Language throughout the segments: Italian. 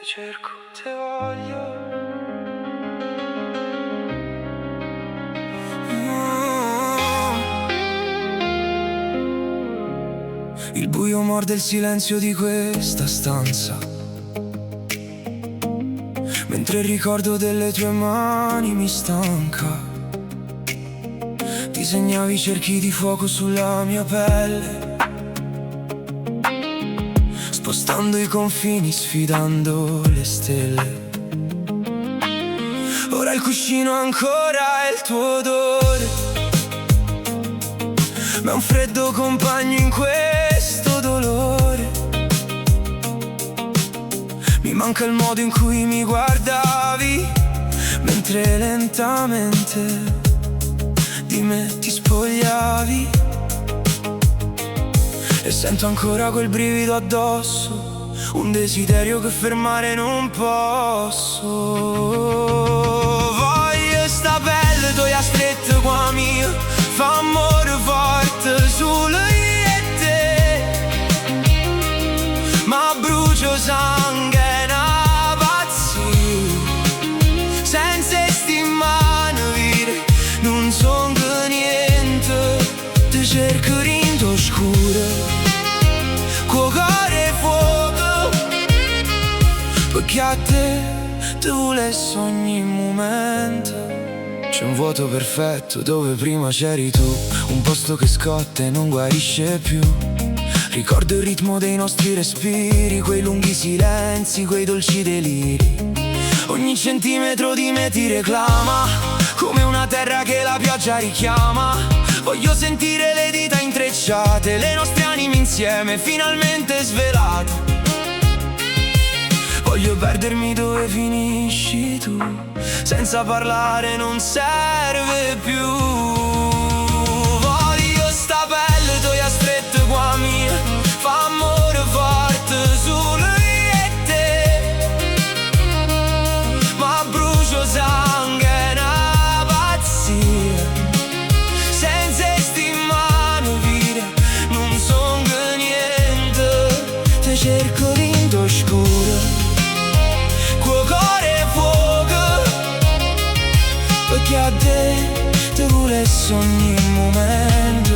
cerco, te voglio. Il buio morde il silenzio di questa stanza, mentre il ricordo delle tue mani mi stanca. Disegnavi cerchi di fuoco sulla mia pelle, spostando i confini, sfidando le stelle. Ora il cuscino ancora è il tuo odore, ma è un freddo compagno in questo dolore. Mi manca il modo in cui mi guardavi, mentre lentamente di me ti spogliavi. E sento ancora quel brivido addosso, un desiderio che fermare non posso. Voglio sta pelle tua stretta qua mia, fa amore forte solo io e te, ma brucio sangue e una pazzia, senza stimare vire, non son che niente, ti cerco in tuo scuro, con cuore e fuoco, perché a te vuole ogni momento. C'è un vuoto perfetto dove prima c'eri tu, un posto che scotta e non guarisce più. Ricordo il ritmo dei nostri respiri, quei lunghi silenzi, quei dolci deliri. Ogni centimetro di me ti reclama, come una terra che la pioggia richiama. Voglio sentire le dita intrecciate, le nostre anime insieme, finalmente svelate. Voglio perdermi dove finisci tu, senza parlare non serve più. Voglio sta pelle tua stretta qua mia, fa amore forte solo io e te, ma brucio sangue e una pazzia, senza stimare vire, non son che niente, te cerco in tuo scuro, cuore e fuoco, perché a te vuole ogni momento.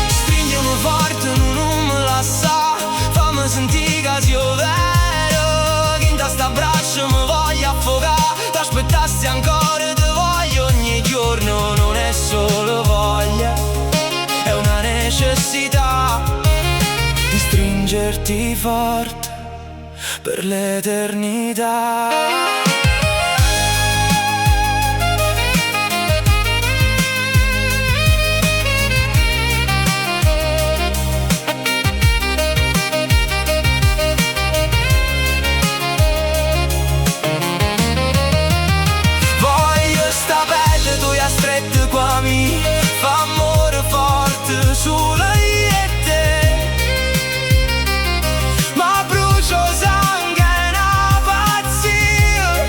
Stringiami forte, non me la sa, fammi sentire che sia vero, che in sta braccio mi voglio affogare, t'aspettassi ancora, te voglio ogni giorno, non è solo voglia, è una necessità di stringerti forte per l'eternità. Voglio sta pelle tua stretta qua mi, fa amore forte solo io e te, ma brucio sangue e una pazzia,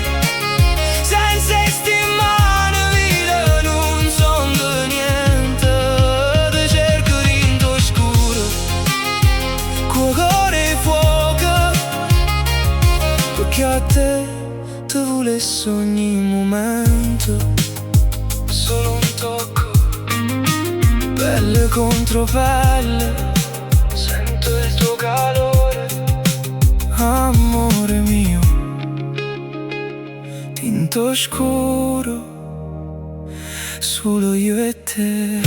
senza stimare vita, non son che niente, te cerco in tuo scuro, con cuore e fuoco, perché a te vuole ogni momento. Solo un tocco, pelle contro pelle, sento il tuo calore, amore mio, tinto scuro, solo io e te.